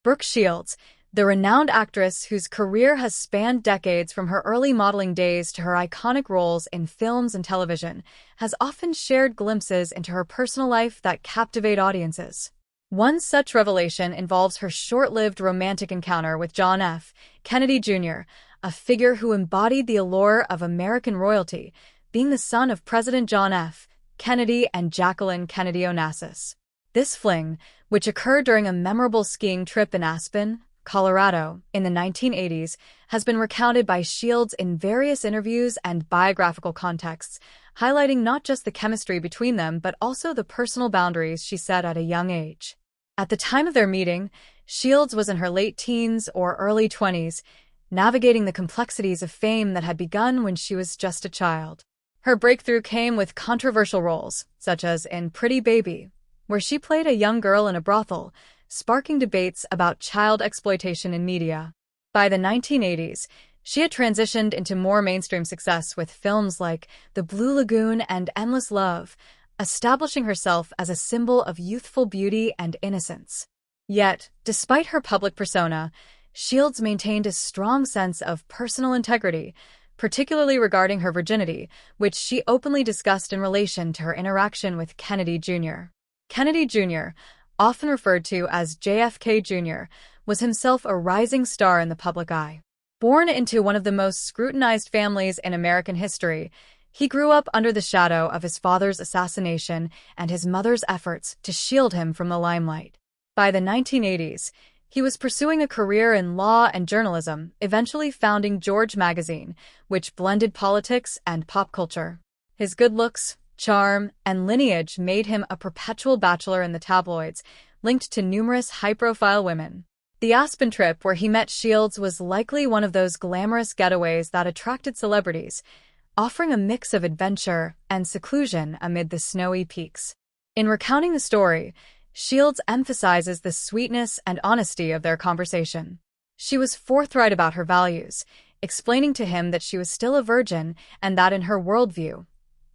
Brooke Shields, the renowned actress whose career has spanned decades from her early modeling days to her iconic roles in films and television, has often shared glimpses into her personal life that captivate audiences. One such revelation involves her short-lived romantic encounter with John F. Kennedy Jr., a figure who embodied the allure of American royalty, being the son of President John F. Kennedy and Jacqueline Kennedy Onassis. This fling, which occurred during a memorable skiing trip in Aspen, Colorado, in the 1980s, has been recounted by Shields in various interviews and biographical contexts, highlighting not just the chemistry between them but also the personal boundaries she set at a young age. At the time of their meeting, Shields was in her late teens or early 20s, navigating the complexities of fame that had begun when she was just a child. Her breakthrough came with controversial roles, such as in Pretty Baby, where she played a young girl in a brothel, sparking debates about child exploitation in media. By the 1980s, she had transitioned into more mainstream success with films like The Blue Lagoon and Endless Love, establishing herself as a symbol of youthful beauty and innocence. Yet, despite her public persona, Shields maintained a strong sense of personal integrity, particularly regarding her virginity, which she openly discussed in relation to her interaction with Kennedy Jr. Kennedy Jr., often referred to as JFK Jr., was himself a rising star in the public eye. Born into one of the most scrutinized families in American history, he grew up under the shadow of his father's assassination and his mother's efforts to shield him from the limelight. By the 1980s, he was pursuing a career in law and journalism, eventually founding George magazine, which blended politics and pop culture. His good looks, charm, and lineage made him a perpetual bachelor in the tabloids, linked to numerous high-profile women. The Aspen trip where he met Shields was likely one of those glamorous getaways that attracted celebrities, offering a mix of adventure and seclusion amid the snowy peaks. In recounting the story, Shields emphasizes the sweetness and honesty of their conversation. She was forthright about her values, explaining to him that she was still a virgin and that in her worldview,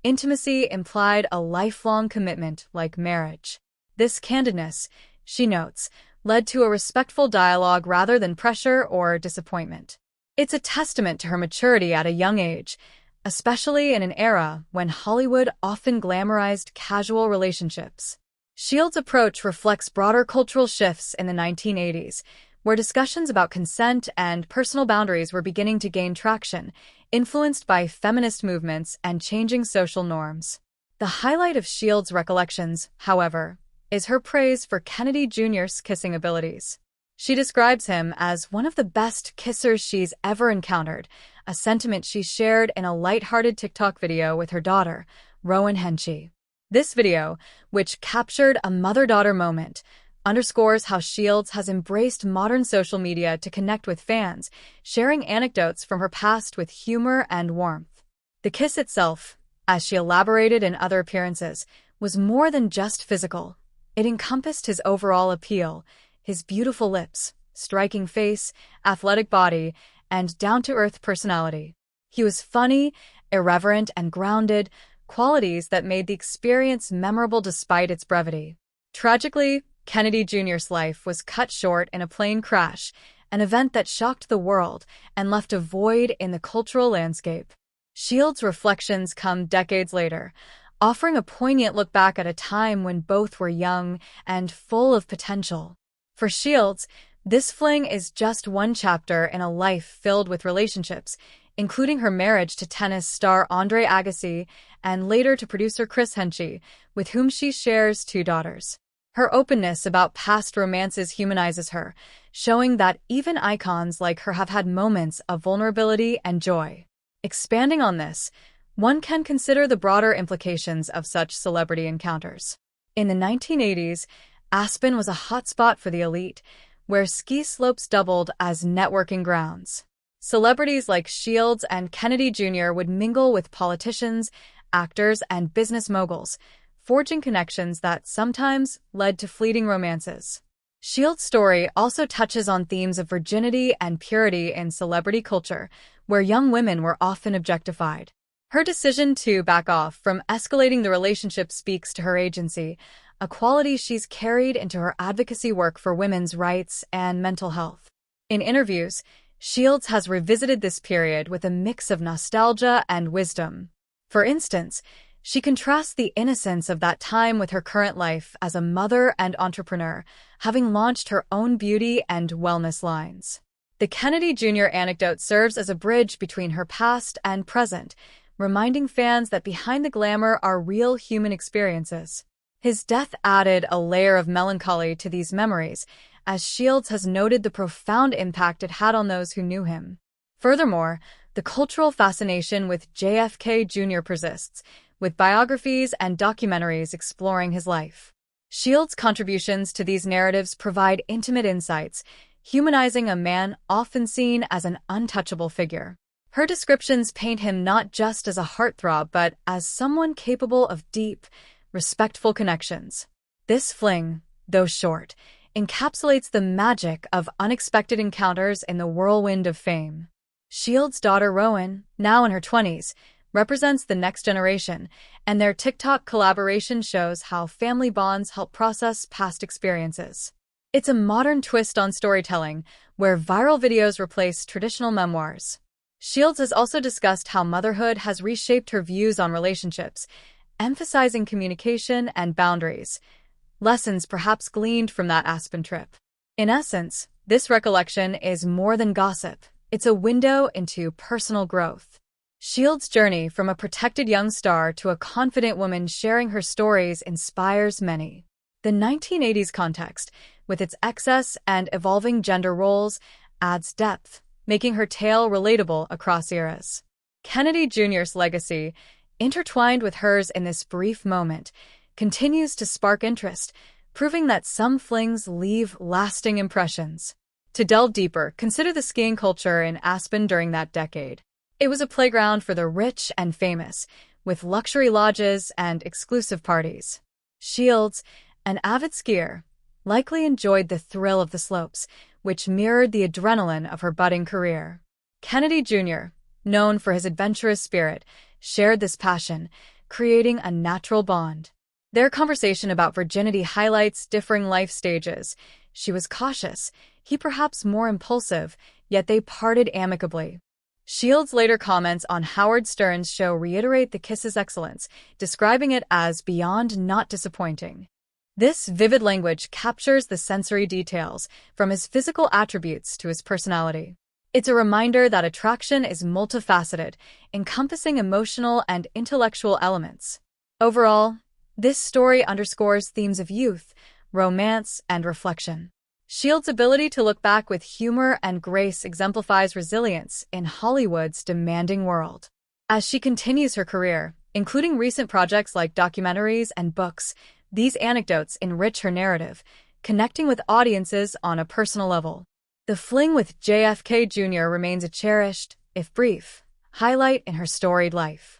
intimacy implied a lifelong commitment like marriage. This candidness, she notes, led to a respectful dialogue rather than pressure or disappointment. It's a testament to her maturity at a young age, especially in an era when Hollywood often glamorized casual relationships. Shields' approach reflects broader cultural shifts in the 1980s, where discussions about consent and personal boundaries were beginning to gain traction, influenced by feminist movements and changing social norms. The highlight of Shields' recollections, however, is her praise for Kennedy Jr.'s kissing abilities. She describes him as one of the best kissers she's ever encountered, a sentiment she shared in a lighthearted TikTok video with her daughter, Rowan Henchy. This video, which captured a mother-daughter moment, underscores how Shields has embraced modern social media to connect with fans, sharing anecdotes from her past with humor and warmth. The kiss itself, as she elaborated in other appearances, was more than just physical. It encompassed his overall appeal, his beautiful lips, striking face, athletic body, and down-to-earth personality. He was funny, irreverent, and grounded, qualities that made the experience memorable despite its brevity. Tragically, Kennedy Jr.'s life was cut short in a plane crash, an event that shocked the world and left a void in the cultural landscape. Shields' reflections come decades later, offering a poignant look back at a time when both were young and full of potential. For Shields, this fling is just one chapter in a life filled with relationships, including her marriage to tennis star Andre Agassi and later to producer Chris Henchy, with whom she shares 2 daughters. Her openness about past romances humanizes her, showing that even icons like her have had moments of vulnerability and joy. Expanding on this, one can consider the broader implications of such celebrity encounters. In the 1980s, Aspen was a hotspot for the elite, where ski slopes doubled as networking grounds. Celebrities like Shields and Kennedy Jr. would mingle with politicians, actors, and business moguls, forging connections that sometimes led to fleeting romances. Shields' story also touches on themes of virginity and purity in celebrity culture, where young women were often objectified. Her decision to back off from escalating the relationship speaks to her agency, a quality she's carried into her advocacy work for women's rights and mental health. In interviews, Shields has revisited this period with a mix of nostalgia and wisdom. For instance, she contrasts the innocence of that time with her current life as a mother and entrepreneur, having launched her own beauty and wellness lines. The Kennedy Jr. anecdote serves as a bridge between her past and present, reminding fans that behind the glamour are real human experiences. His death added a layer of melancholy to these memories, as Shields has noted the profound impact it had on those who knew him. Furthermore, the cultural fascination with JFK Jr. persists, with biographies and documentaries exploring his life. Shields' contributions to these narratives provide intimate insights, humanizing a man often seen as an untouchable figure. Her descriptions paint him not just as a heartthrob, but as someone capable of deep, respectful connections. This fling, though short, encapsulates the magic of unexpected encounters in the whirlwind of fame. Shields' daughter Rowan, now in her 20s, represents the next generation, and their TikTok collaboration shows how family bonds help process past experiences. It's a modern twist on storytelling, where viral videos replace traditional memoirs. Shields has also discussed how motherhood has reshaped her views on relationships, emphasizing communication and boundaries, lessons perhaps gleaned from that Aspen trip. In essence, this recollection is more than gossip. It's a window into personal growth. Shields' journey from a protected young star to a confident woman sharing her stories inspires many. The 1980s context, with its excess and evolving gender roles, adds depth, making her tale relatable across eras. Kennedy Jr.'s legacy, intertwined with hers in this brief moment, continues to spark interest, proving that some flings leave lasting impressions. To delve deeper, consider the skiing culture in Aspen during that decade. It was a playground for the rich and famous, with luxury lodges and exclusive parties. Shields, an avid skier, likely enjoyed the thrill of the slopes, which mirrored the adrenaline of her budding career. Kennedy Jr., known for his adventurous spirit, shared this passion, creating a natural bond. Their conversation about virginity highlights differing life stages. She was cautious, he perhaps more impulsive, yet they parted amicably. Shields' later comments on Howard Stern's show reiterate the kiss's excellence, describing it as beyond not disappointing. This vivid language captures the sensory details, from his physical attributes to his personality. It's a reminder that attraction is multifaceted, encompassing emotional and intellectual elements. Overall, this story underscores themes of youth, romance, and reflection. Shields' ability to look back with humor and grace exemplifies resilience in Hollywood's demanding world. As she continues her career, including recent projects like documentaries and books, these anecdotes enrich her narrative, connecting with audiences on a personal level. The fling with JFK Jr. remains a cherished, if brief, highlight in her storied life.